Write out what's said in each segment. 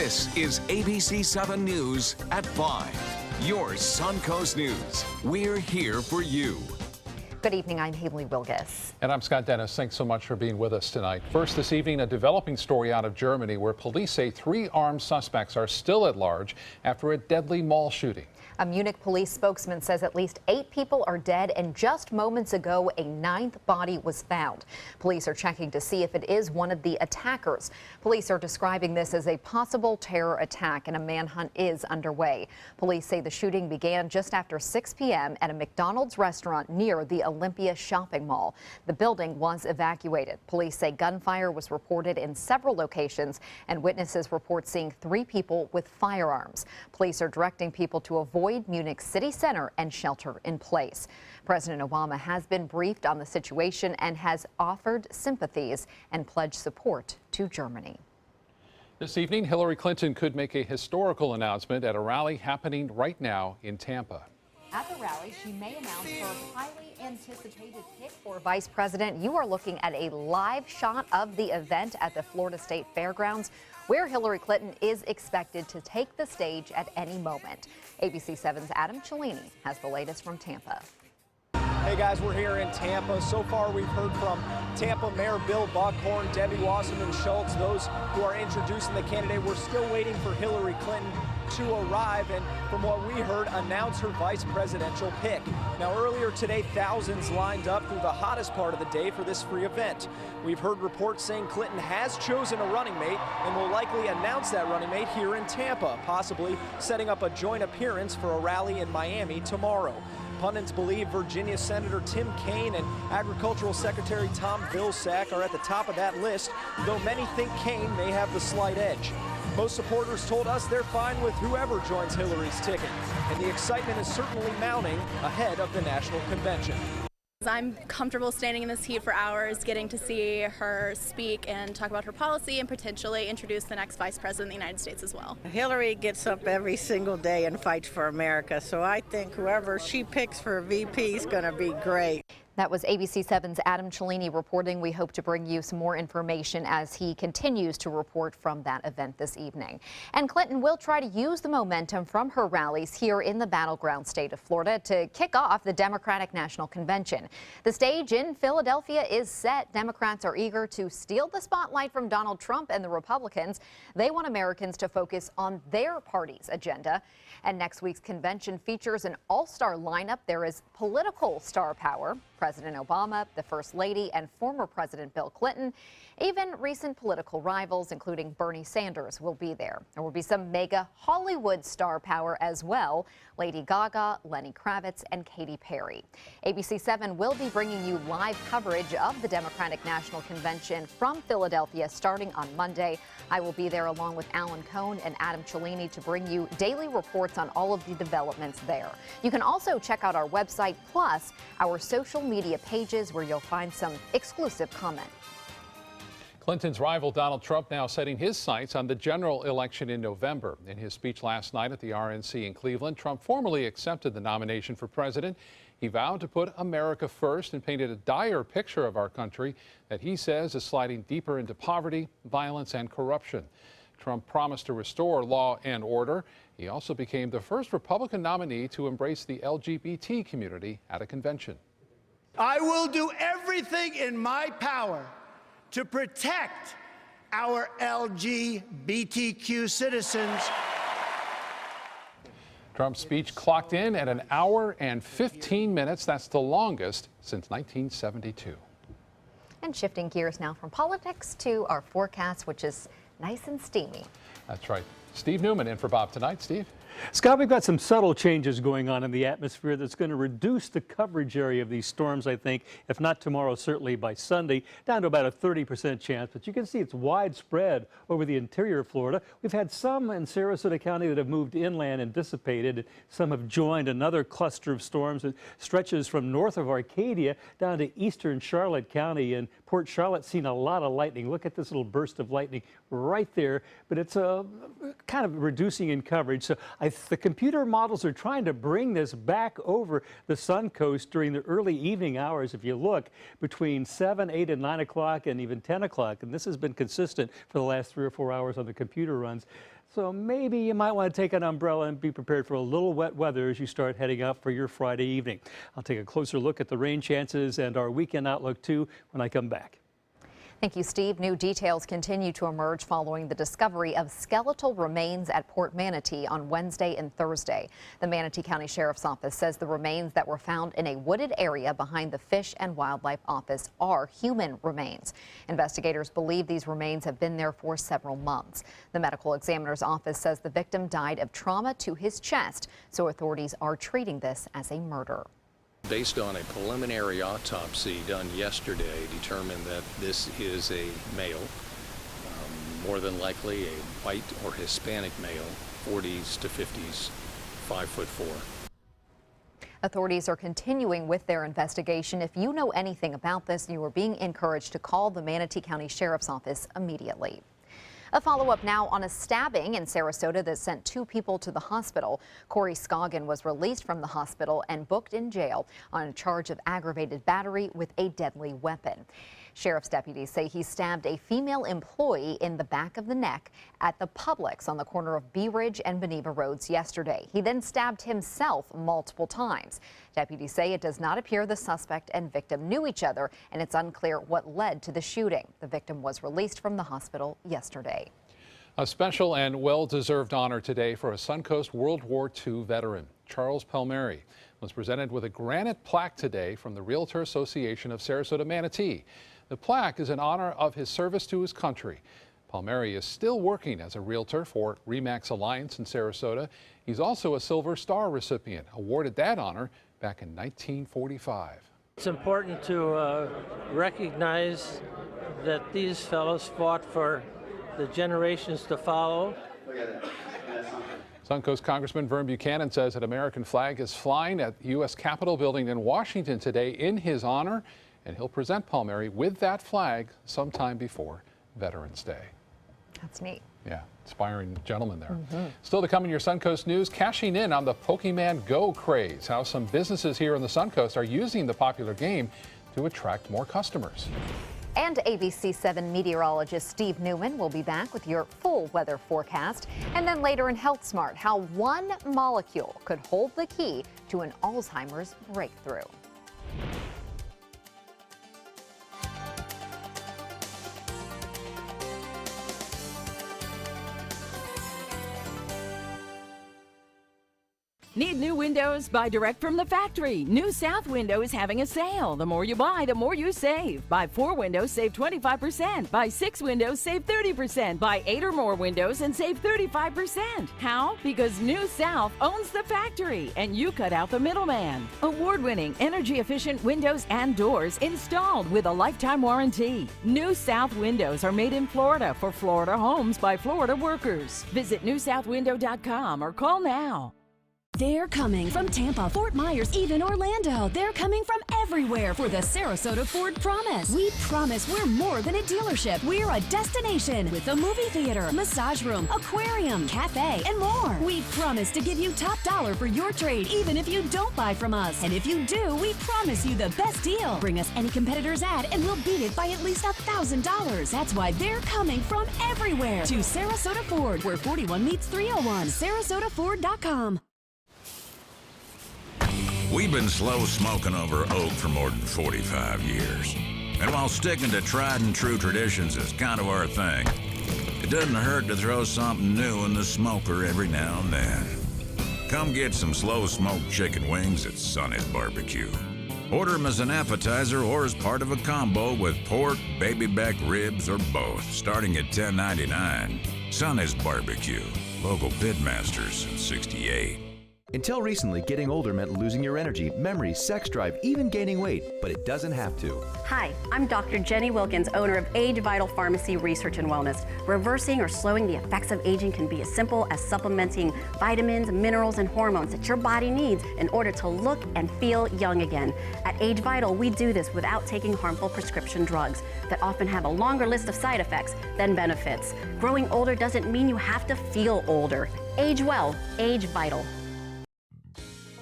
This is ABC 7 News at 5. Your Suncoast News. We're here for you. Good evening, I'm Haley Wilgus. And I'm Scott Dennis. Thanks so much for being with us tonight. First this evening, a developing story out of Germany where police say 3 armed suspects are still at large after a deadly mall shooting. A Munich police spokesman says at least 8 people are dead, and just moments ago, a 9th body was found. Police are checking to see if it is one of the attackers. Police are describing this as a possible terror attack, and a manhunt is underway. Police say the shooting began just after 6 p.m. at a McDonald's restaurant near the Olympia shopping mall. The building was evacuated. Police say gunfire was reported in several locations, and witnesses report seeing 3 people with firearms. Police are directing people to avoid Munich city center and shelter in place. President Obama has been briefed on the situation and has offered sympathies and pledged support to Germany. This evening, Hillary Clinton could make a historical announcement at a rally happening right now in Tampa. At the rally, she may announce her highly anticipated pick for vice president. You are looking at a live shot of the event at the Florida State Fairgrounds, where Hillary Clinton is expected to take the stage at any moment. ABC 7's Adam Cellini has the latest from Tampa. Hey guys, we're here in Tampa. So far we've heard from Tampa Mayor Bill Buckhorn, Debbie Wasserman Schultz, those who are introducing the candidate. We're still waiting for Hillary Clinton to arrive and, from what we heard, announce her vice presidential pick. Now, earlier today, thousands lined up through the hottest part of the day for this free event. We've heard reports saying Clinton has chosen a running mate and will likely announce that running mate here in Tampa, possibly setting up a joint appearance for a rally in Miami tomorrow. Pundits believe Virginia Senator Tim Kaine and Agricultural Secretary Tom Vilsack are at the top of that list, though many think Kaine may have the slight edge. Most supporters told us they're fine with whoever joins Hillary's ticket, and the excitement is certainly mounting ahead of the national convention. I'm comfortable standing in this heat for hours, getting to see her speak and talk about her policy and potentially introduce the next vice president of the United States as well. Hillary gets up every single day and fights for America, so I think whoever she picks for VP is going to be great. That was ABC 7's Adam Cellini reporting. We hope to bring you some more information as he continues to report from that event this evening. And Clinton will try to use the momentum from her rallies here in the battleground state of Florida to kick off the Democratic National Convention. The stage in Philadelphia is set. Democrats are eager to steal the spotlight from Donald Trump and the Republicans. They want Americans to focus on their party's agenda. And next week's convention features an all-star lineup. There is political star power. President Obama, the First Lady, and former President Bill Clinton. Even recent political rivals, including Bernie Sanders, will be there. There will be some mega Hollywood star power as well. Lady Gaga, Lenny Kravitz, and Katy Perry. ABC 7 will be bringing you live coverage of the Democratic National Convention from Philadelphia starting on Monday. I will be there along with Alan Cohn and Adam Cellini to bring you daily reports on all of the developments there. You can also check out our website plus our social media pages where you'll find some exclusive comment. Clinton's rival Donald Trump now setting his sights on the general election in November. In his speech last night at the RNC in Cleveland, Trump formally accepted the nomination for president. He vowed to put America first and painted a dire picture of our country that he says is sliding deeper into poverty, violence, and corruption. Trump promised to restore law and order. He also became the first Republican nominee to embrace the LGBT community at a convention. I will do everything in my power to protect our LGBTQ citizens. Trump's speech clocked in at 1 hour and 15 minutes. That's the longest since 1972. And shifting gears now from politics to our forecast, which is nice and steamy. That's right. Steve Newman in for Bob tonight. Steve? Scott, we've got some subtle changes going on in the atmosphere that's going to reduce the coverage area of these storms, I think, if not tomorrow, certainly by Sunday, down to about a 30% chance. But you can see it's widespread over the interior of Florida. We've had some in Sarasota County that have moved inland and dissipated. Some have joined another cluster of storms that stretches from north of Arcadia down to eastern Charlotte County. And Port Charlotte's seen a lot of lightning. Look at this little burst of lightning right there. But it's kind of reducing in coverage. So I The computer models are trying to bring this back over the Suncoast during the early evening hours. If you look between 7, 8, and 9 o'clock and even 10 o'clock, and this has been consistent for the last 3 or 4 hours on the computer runs. So maybe you might want to take an umbrella and be prepared for a little wet weather as you start heading out for your Friday evening. I'll take a closer look at the rain chances and our weekend outlook too when I come back. Thank you, Steve. New details continue to emerge following the discovery of skeletal remains at Port Manatee on Wednesday and Thursday. The Manatee County Sheriff's Office says the remains that were found in a wooded area behind the Fish and Wildlife Office are human remains. Investigators believe these remains have been there for several months. The medical examiner's office says the victim died of trauma to his chest, so authorities are treating this as a murder. Based on a preliminary autopsy done yesterday, determined that this is a male, more than likely a white or Hispanic male, 40s to 50s, 5'4". Authorities are continuing with their investigation. If you know anything about this, you are being encouraged to call the Manatee County Sheriff's Office immediately. A follow-up now on a stabbing in Sarasota that sent 2 people to the hospital. Corey Scoggin was released from the hospital and booked in jail on a charge of aggravated battery with a deadly weapon. Sheriff's deputies say he stabbed a female employee in the back of the neck at the Publix on the corner of Bee Ridge and Beneva Roads yesterday. He then stabbed himself multiple times. Deputies say it does not appear the suspect and victim knew each other, and it's unclear what led to the shooting. The victim was released from the hospital yesterday. A special and well-deserved honor today for a Suncoast World War II veteran. Charles Palmieri was presented with a granite plaque today from the Realtor Association of Sarasota Manatee. The plaque is in honor of his service to his country. Palmieri is still working as a realtor for RE/MAX Alliance in Sarasota. He's also a Silver Star recipient, awarded that honor back in 1945. It's important to recognize that these fellows fought for the generations to follow. Suncoast Congressman Vern Buchanan says an American flag is flying at the U.S. Capitol building in Washington today in his honor, and he'll present Palmieri with that flag sometime before Veterans Day. That's neat. Yeah, inspiring gentleman there. Still to come in your Suncoast News, cashing in on the Pokemon Go craze, how some businesses here in the Suncoast are using the popular game to attract more customers. And ABC 7 meteorologist Steve Newman will be back with your full weather forecast. And then later in Health Smart, how one molecule could hold the key to an Alzheimer's breakthrough. Need new windows? Buy direct from the factory. New South Window is having a sale. The more you buy, the more you save. Buy 4 windows, save 25%. Buy 6 windows, save 30%. Buy 8 or more windows and save 35%. How? Because New South owns the factory and you cut out the middleman. Award-winning, energy-efficient windows and doors installed with a lifetime warranty. New South Windows are made in Florida for Florida homes by Florida workers. Visit newsouthwindow.com or call now. They're coming from Tampa, Fort Myers, even Orlando. They're coming from everywhere for the Sarasota Ford Promise. We promise we're more than a dealership. We're a destination with a movie theater, massage room, aquarium, cafe, and more. We promise to give you top dollar for your trade, even if you don't buy from us. And if you do, we promise you the best deal. Bring us any competitor's ad and we'll beat it by at least $1,000. That's why they're coming from everywhere to Sarasota Ford, where 41 meets 301. SarasotaFord.com. We've been slow smoking over oak for more than 45 years. And while sticking to tried and true traditions is kind of our thing, it doesn't hurt to throw something new in the smoker every now and then. Come get some slow smoked chicken wings at Sonny's Barbecue. Order them as an appetizer or as part of a combo with pork, baby back ribs, or both, starting at $10.99. Sonny's Barbecue, local pitmasters since '68. Until recently, getting older meant losing your energy, memory, sex drive, even gaining weight, but it doesn't have to. Hi, I'm Dr. Jenny Wilkins, owner of Age Vital Pharmacy Research and Wellness. Reversing or slowing the effects of aging can be as simple as supplementing vitamins, minerals, and hormones that your body needs in order to look and feel young again. At Age Vital, we do this without taking harmful prescription drugs that often have a longer list of side effects than benefits. Growing older doesn't mean you have to feel older. Age well, Age Vital.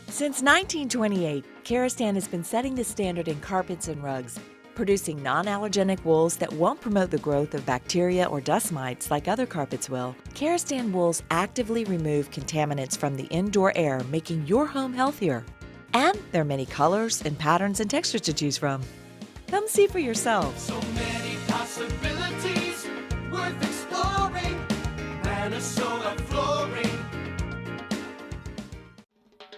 Since 1928, Kerastan has been setting the standard in carpets and rugs, producing non-allergenic wools that won't promote the growth of bacteria or dust mites like other carpets will. Kerastan wools actively remove contaminants from the indoor air, making your home healthier. And there are many colors and patterns and textures to choose from. Come see for yourself. So many possibilities worth exploring. Minnesota Flooring.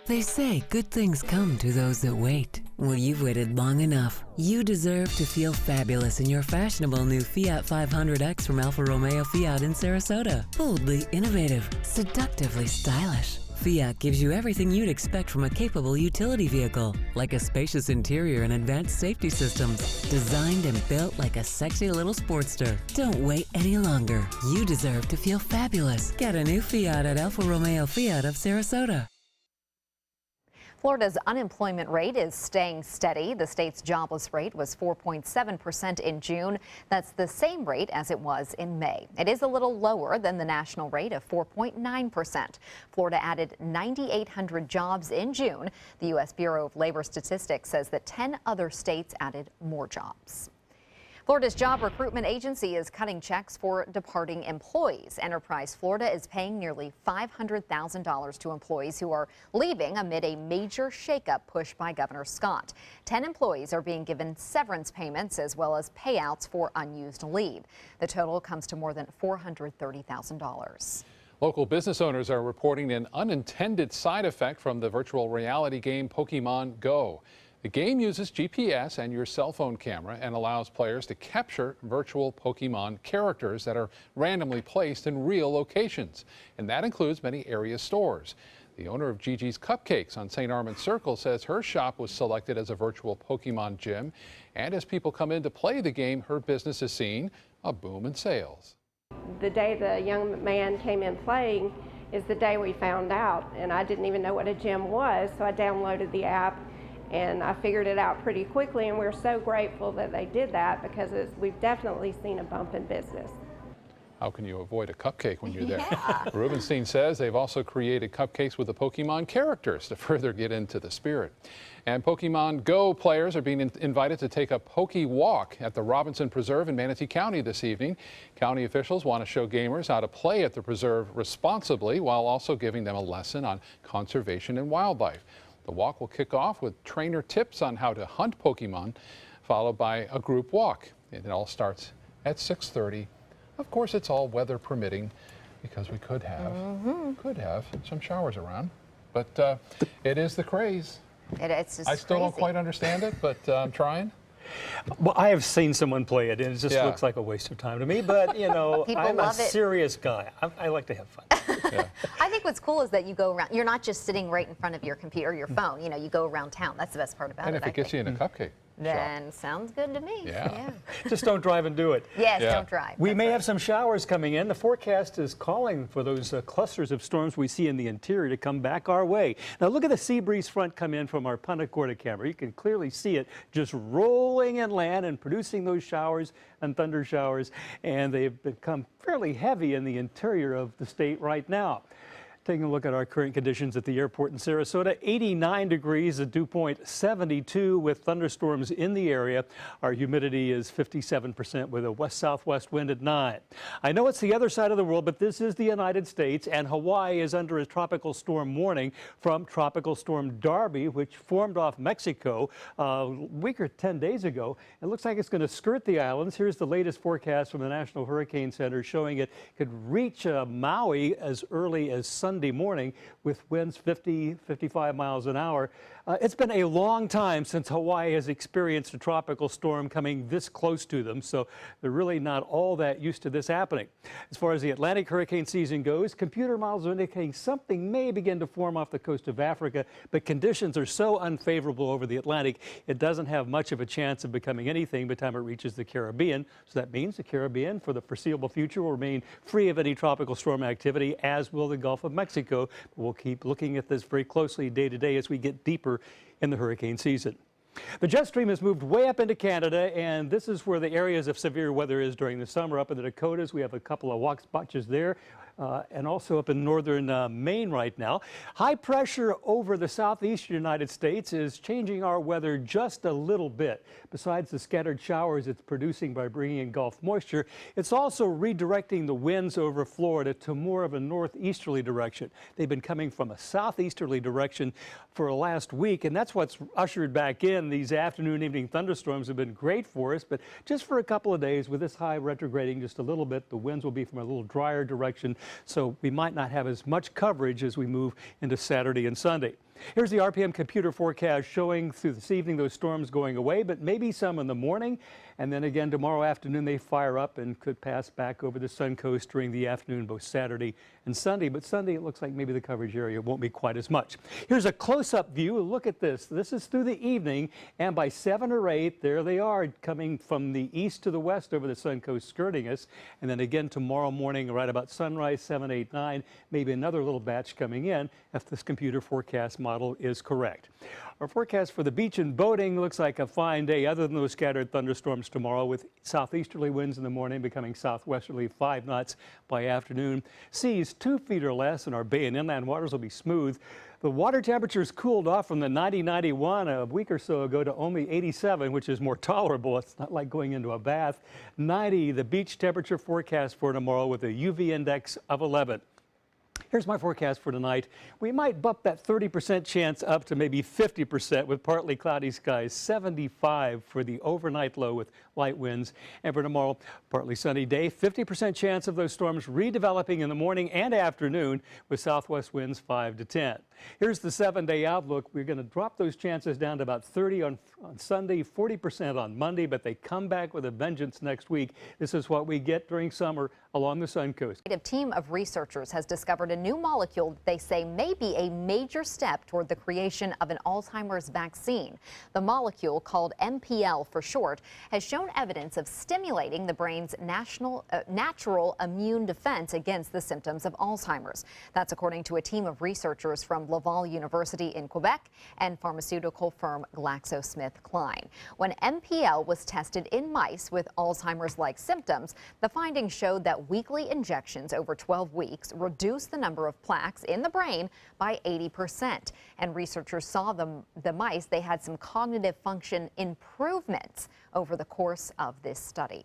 They say good things come to those that wait. Well, you've waited long enough. You deserve to feel fabulous in your fashionable new Fiat 500X from Alfa Romeo Fiat in Sarasota. Boldly innovative, seductively stylish. Fiat gives you everything you'd expect from a capable utility vehicle, like a spacious interior and advanced safety systems, designed and built like a sexy little Sportster. Don't wait any longer. You deserve to feel fabulous. Get a new Fiat at Alfa Romeo Fiat of Sarasota. Florida's unemployment rate is staying steady. The state's jobless rate was 4.7% in June. That's the same rate as it was in May. It is a little lower than the national rate of 4.9%. Florida added 9,800 jobs in June. The U.S. Bureau of Labor Statistics says that 10 other states added more jobs. Florida's job recruitment agency is cutting checks for departing employees. Enterprise Florida is paying nearly $500,000 to employees who are leaving amid a major shakeup pushed by Governor Scott. 10 employees are being given severance payments as well as payouts for unused leave. The total comes to more than $430,000. Local business owners are reporting an unintended side effect from the virtual reality game Pokemon Go. The game uses GPS and your cell phone camera and allows players to capture virtual Pokemon characters that are randomly placed in real locations, and that includes many area stores. The owner of Gigi's Cupcakes on St. Armand Circle says her shop was selected as a virtual Pokemon gym, and as people come in to play the game, her business is seeing a boom in sales. The day the young man came in playing is the day we found out, and I didn't even know what a gym was, so I downloaded the app. And I figured it out pretty quickly, and we're so grateful that they did that because we've definitely seen a bump in business. How can you avoid a cupcake when you're there? Rubenstein says they've also created cupcakes with the Pokemon characters to further get into the spirit. And Pokemon Go players are being invited to take a Poke Walk at the Robinson Preserve in Manatee County this evening. County officials want to show gamers how to play at the preserve responsibly while also giving them a lesson on conservation and wildlife. The walk will kick off with trainer tips on how to hunt Pokemon, followed by a group walk. It all starts at 6:30. Of course, it's all weather permitting because we could have some showers around. But it is the craze. It's just I still don't crazy. quite understand it, but I'm trying. Well, I have seen someone play it, and it just looks like a waste of time to me. But, you know, I'm a serious guy. I like to have fun. I think what's cool is that you go around. You're not just sitting right in front of your computer or your phone. You know, you go around town. That's the best part about it. And if it gets you in a cupcake then sounds good to me. Yeah. Just don't drive and do it. Yes, don't drive. We may have some showers coming in. The forecast is calling for those clusters of storms we see in the interior to come back our way. Now look at the sea breeze front come in from our Punta Gorda camera. You can clearly see it just rolling inland and producing those showers and thunder showers, and they've become fairly heavy in the interior of the state right now. Taking a look at our current conditions at the airport in Sarasota, 89 degrees, the dew point 72 with thunderstorms in the area. Our humidity is 57% with a west-southwest wind at 9. I know it's the other side of the world, but this is the United States, and Hawaii is under a tropical storm warning from Tropical Storm Darby, which formed off Mexico a week or 10 days ago. It looks like it's going to skirt the islands. Here's the latest forecast from the National Hurricane Center showing it could reach Maui as early as Sunday Sunday morning with winds 50, 55 miles an hour. It's been a long time since Hawaii has experienced a tropical storm coming this close to them, so they're really not all that used to this happening. As far as the Atlantic hurricane season goes, computer models are indicating something may begin to form off the coast of Africa, but conditions are so unfavorable over the Atlantic, it doesn't have much of a chance of becoming anything by the time it reaches the Caribbean. So that means the Caribbean, for the foreseeable future, will remain free of any tropical storm activity, as will the Gulf of Mexico. We'll keep looking at this very closely day to day as we get deeper in the hurricane season. The jet stream has moved way up into Canada, and this is where the areas of severe weather is during the summer. Up in the Dakotas, we have a couple of walk spotches there. And also up in northern Maine right now. High pressure over the southeastern United States is changing our weather just a little bit. Besides the scattered showers it's producing by bringing in Gulf moisture, it's also redirecting the winds over Florida to more of a northeasterly direction. They've been coming from a southeasterly direction for the last week, and that's what's ushered back in. These afternoon, evening thunderstorms have been great for us, but just for a couple of days with this high retrograding just a little bit, the winds will be from a little drier direction. So we might not have as much coverage as we move into Saturday and Sunday. Here's the RPM computer forecast showing through this evening those storms going away, but maybe some in the morning. And then again tomorrow afternoon they fire up and could pass back over the Sun Coast during the afternoon, both Saturday and Sunday. But Sunday it looks like maybe the coverage area won't be quite as much. Here's a close-up view. Look at this. This is through the evening, and by 7 or 8 there they are coming from the east to the west over the Sun Coast, skirting us. And then again tomorrow morning right about sunrise, 7, 8, 9, maybe another little batch coming in if this computer forecast model is correct. Our forecast for the beach and boating looks like a fine day other than those scattered thunderstorms tomorrow, with southeasterly winds in the morning becoming southwesterly 5 knots by afternoon. Seas 2 feet or less, and our bay and inland waters will be smooth. The water temperatures cooled off from the 90-91 a week or so ago to only 87, which is more tolerable. It's not like going into a bath. 90, the beach temperature forecast for tomorrow with a UV index of 11. Here's my forecast for tonight. We might bump that 30% chance up to maybe 50% with partly cloudy skies. 75 for the overnight low with light winds. And for tomorrow, partly sunny day. 50% chance of those storms redeveloping in the morning and afternoon with southwest winds 5 to 10. Here's the 7-day outlook. We're going to drop those chances down to about 30 on Sunday, 40% on Monday, but they come back with a vengeance next week. This is what we get during summer along the Sun Coast. A team of researchers has discovered a new molecule that they say may be a major step toward the creation of an Alzheimer's vaccine. The molecule, called MPL for short, has shown evidence of stimulating the brain's natural immune defense against the symptoms of Alzheimer's. That's according to a team of researchers from Laval University in Quebec and pharmaceutical firm GlaxoSmithKline. When MPL was tested in mice with Alzheimer's-like symptoms, the findings showed that weekly injections over 12 weeks reduced the number of plaques in the brain by 80%. And researchers saw the mice, they had some cognitive function improvements over the course of this study.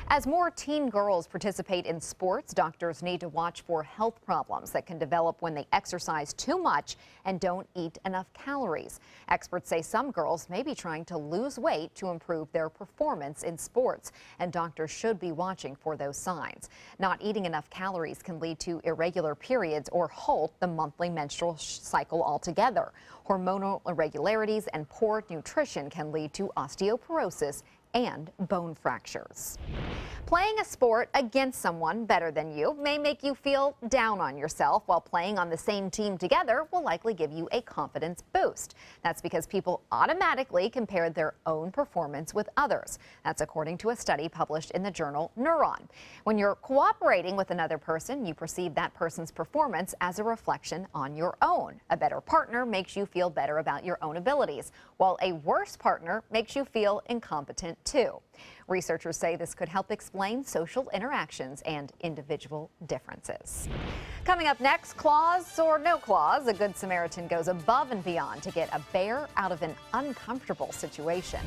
As more teen girls participate in sports, doctors need to watch for health problems that can develop when they exercise too much and don't eat enough calories. Experts say some girls may be trying to lose weight to improve their performance in sports, and doctors should be watching for those signs. Not eating enough calories can lead to irregular periods or halt the monthly menstrual cycle altogether. Hormonal irregularities and poor nutrition can lead to osteoporosis and bone fractures. Playing a sport against someone better than you may make you feel down on yourself, while playing on the same team together will likely give you a confidence boost. That's because people automatically compare their own performance with others. That's according to a study published in the journal Neuron. When you're cooperating with another person, you perceive that person's performance as a reflection on your own. A better partner makes you feel better about your own abilities, while a worse partner makes you feel incompetent too. Researchers say this could help explain social interactions and individual differences. Coming up next, claws or no claws, a Good Samaritan goes above and beyond to get a bear out of an uncomfortable situation.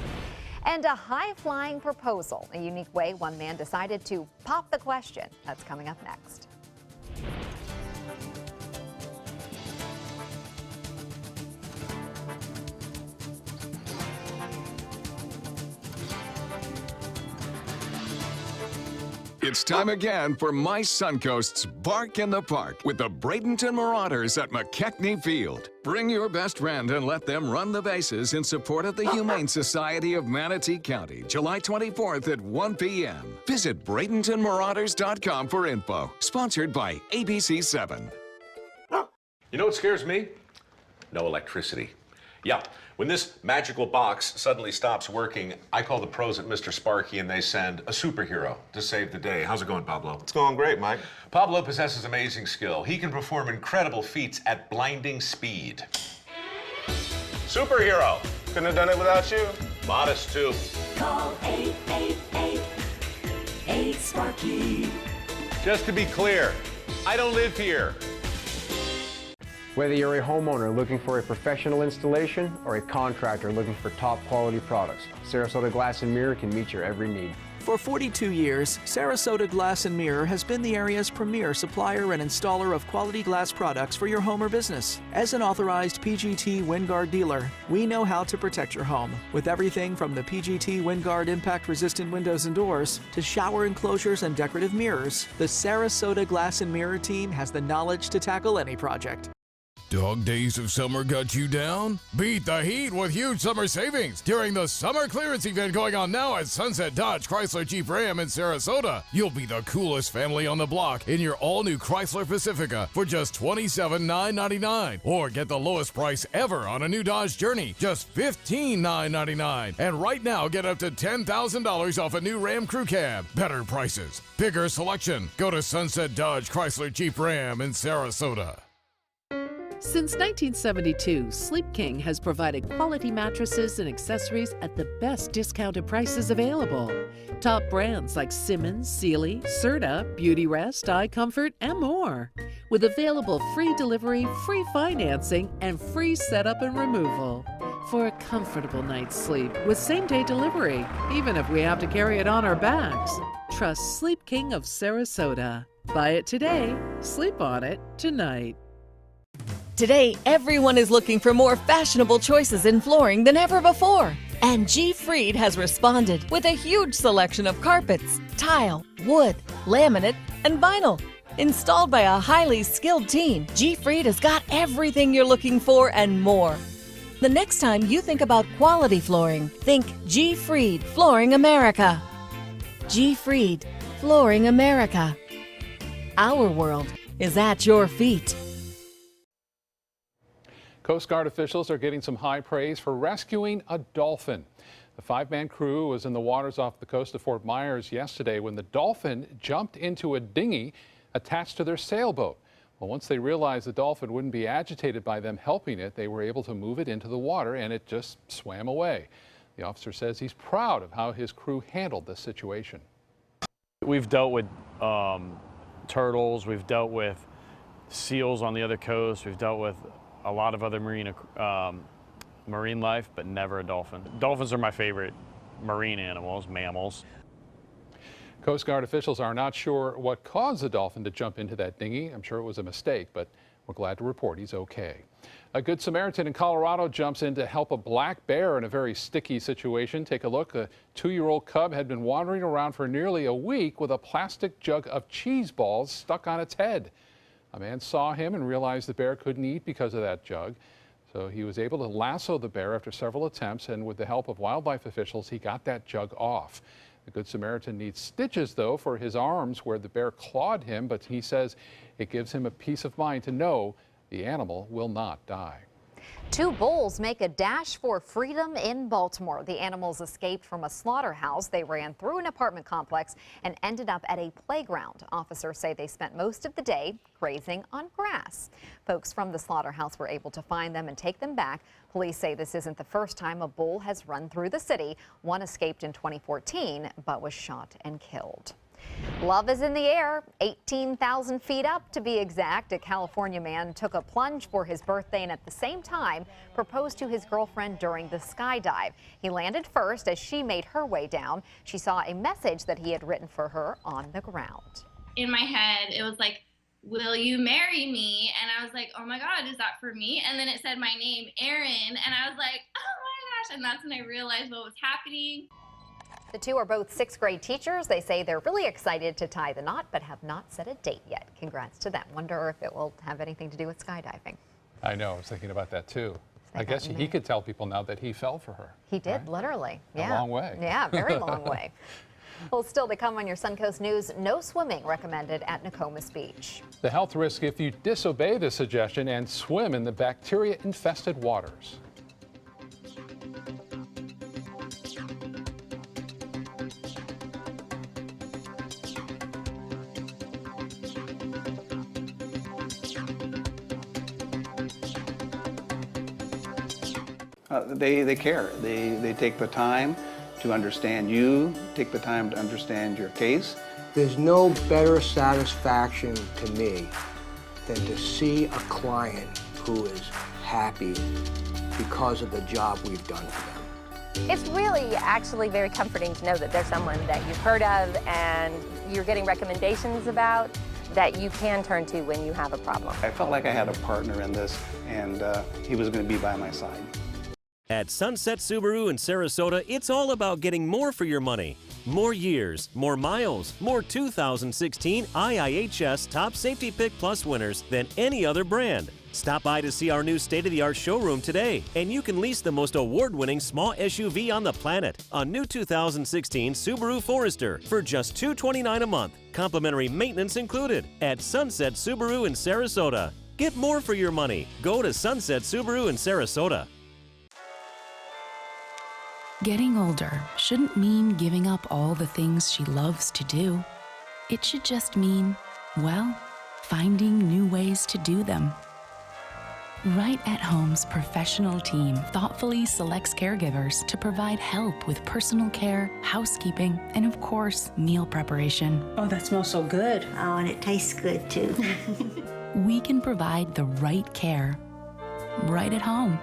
And a high-flying proposal, a unique way one man decided to pop the question. That's coming up next. It's time again for My Suncoast's Bark in the Park with the Bradenton Marauders at McKechnie Field. Bring your best friend and let them run the bases in support of the Humane Society of Manatee County, July 24th at 1 p.m. Visit BradentonMarauders.com for info. Sponsored by ABC7. You know what scares me? No electricity. Yeah, when this magical box suddenly stops working, I call the pros at Mr. Sparky and they send a superhero to save the day. How's it going, Pablo? It's going great, Mike. Pablo possesses amazing skill. He can perform incredible feats at blinding speed. Superhero. Couldn't have done it without you. Modest, too. Call 888-8-SPARKY. Just to be clear, I don't live here. Whether you're a homeowner looking for a professional installation or a contractor looking for top quality products, Sarasota Glass and Mirror can meet your every need. For 42 years, Sarasota Glass and Mirror has been the area's premier supplier and installer of quality glass products for your home or business. As an authorized PGT WinGuard dealer, we know how to protect your home with everything from the PGT WinGuard impact-resistant windows and doors to shower enclosures and decorative mirrors. The Sarasota Glass and Mirror team has the knowledge to tackle any project. Dog days of summer got you down? Beat the heat with huge summer savings during the summer clearance event going on now at Sunset Dodge Chrysler Jeep Ram in Sarasota. You'll be the coolest family on the block in your all-new Chrysler Pacifica for just $27,999. Or get the lowest price ever on a new Dodge Journey, just $15,999. And right now, get up to $10,000 off a new Ram Crew Cab. Better prices, bigger selection. Go to Sunset Dodge Chrysler Jeep Ram in Sarasota. Since 1972, Sleep King has provided quality mattresses and accessories at the best discounted prices available. Top brands like Simmons, Sealy, Serta, Beautyrest, iComfort, and more. With available free delivery, free financing, and free setup and removal. For a comfortable night's sleep with same-day delivery, even if we have to carry it on our backs. Trust Sleep King of Sarasota. Buy it today, sleep on it tonight. Today, everyone is looking for more fashionable choices in flooring than ever before. And G. Fried has responded with a huge selection of carpets, tile, wood, laminate, and vinyl. Installed by a highly skilled team, G. Fried has got everything you're looking for and more. The next time you think about quality flooring, think G. Fried Flooring America. G. Fried Flooring America. Our world is at your feet. Coast Guard officials are getting some high praise for rescuing a dolphin. The 5-man crew was in the waters off the coast of Fort Myers yesterday when the dolphin jumped into a dinghy attached to their sailboat. Well, once they realized the dolphin wouldn't be agitated by them helping it, they were able to move it into the water and it just swam away. The officer says he's proud of how his crew handled this situation. We've dealt with turtles, we've dealt with seals on the other coast, we've dealt with a lot of other marine life, but never a dolphin. Dolphins are my favorite marine animals, mammals. Coast Guard officials are not sure what caused the dolphin to jump into that dinghy. I'm sure it was a mistake, but we're glad to report he's okay. A Good Samaritan in Colorado jumps in to help a black bear in a very sticky situation. Take a look. A 2-year-old cub had been wandering around for nearly a week with a plastic jug of cheese balls stuck on its head. A man saw him and realized the bear couldn't eat because of that jug. So he was able to lasso the bear after several attempts, and with the help of wildlife officials, he got that jug off. The Good Samaritan needs stitches, though, for his arms where the bear clawed him, but he says it gives him a peace of mind to know the animal will not die. 2 bulls make a dash for freedom in Baltimore. The animals escaped from a slaughterhouse. They ran through an apartment complex and ended up at a playground. Officers say they spent most of the day grazing on grass. Folks from the slaughterhouse were able to find them and take them back. Police say this isn't the first time a bull has run through the city. One escaped in 2014 but was shot and killed. Love is in the air, 18,000 feet up to be exact. A California man took a plunge for his birthday and at the same time proposed to his girlfriend during the skydive. He landed first as she made her way down. She saw a message that he had written for her on the ground. In my head, it was like, will you marry me? And I was like, oh my God, is that for me? And then it said my name, Erin, and I was like, oh my gosh. And that's when I realized what was happening. The two are both 6th grade teachers. They say they're really excited to tie the knot, but have not set a date yet. Congrats to them. Wonder if it will have anything to do with skydiving. I know, I was thinking about that too. I guess he could tell people now that he fell for her. He did, literally. Yeah. A long way. Yeah, very long way. Well, still to come on your Suncoast News, no swimming recommended at Nokomis Beach. The health risk if you disobey the suggestion and swim in the bacteria-infested waters. They care. They take the time to understand you, take the time to understand your case. There's no better satisfaction to me than to see a client who is happy because of the job we've done for them. It's really actually very comforting to know that there's someone that you've heard of and you're getting recommendations about that you can turn to when you have a problem. I felt like I had a partner in this, and he was going to be by my side. At Sunset Subaru in Sarasota, it's all about getting more for your money. More years, more miles, more 2016 IIHS Top Safety Pick Plus winners than any other brand. Stop by to see our new state-of-the-art showroom today, and you can lease the most award-winning small SUV on the planet, a new 2016 Subaru Forester, for just $229 a month, complimentary maintenance included, at Sunset Subaru in Sarasota. Get more for your money. Go to Sunset Subaru in Sarasota. Getting older shouldn't mean giving up all the things she loves to do. It should just mean, well, finding new ways to do them. Right at Home's professional team thoughtfully selects caregivers to provide help with personal care, housekeeping, and of course, meal preparation. Oh, that smells so good. Oh, and it tastes good too. We can provide the right care right at home.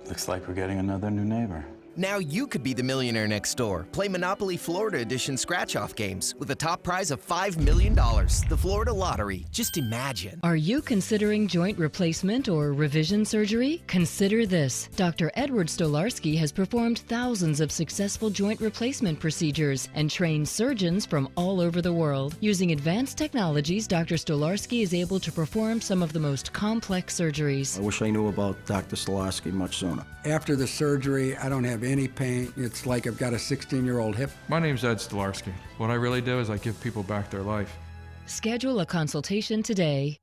Looks like we're getting another new neighbor. Now you could be the millionaire next door. Play Monopoly Florida Edition scratch-off games with a top prize of $5 million. The Florida Lottery. Just imagine. Are you considering joint replacement or revision surgery? Consider this. Dr. Edward Stolarski has performed thousands of successful joint replacement procedures and trained surgeons from all over the world. Using advanced technologies, Dr. Stolarski is able to perform some of the most complex surgeries. I wish I knew about Dr. Stolarski much sooner. After the surgery, I don't have any pain. It's like I've got a 16-year-old hip. My name's Ed Stolarski. What I really do is I give people back their life. Schedule a consultation today.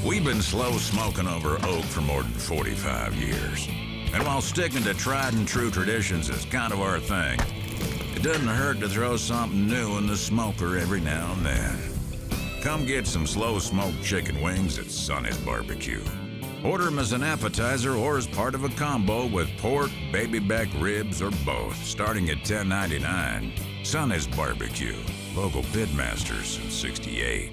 We've been slow smoking over oak for more than 45 years. And while sticking to tried and true traditions is kind of our thing, it doesn't hurt to throw something new in the smoker every now and then. Come get some slow smoked chicken wings at Sonny's Barbecue. Order them as an appetizer or as part of a combo with pork, baby back ribs, or both, starting at $10.99. Sonny's Barbecue, local pitmasters since '68.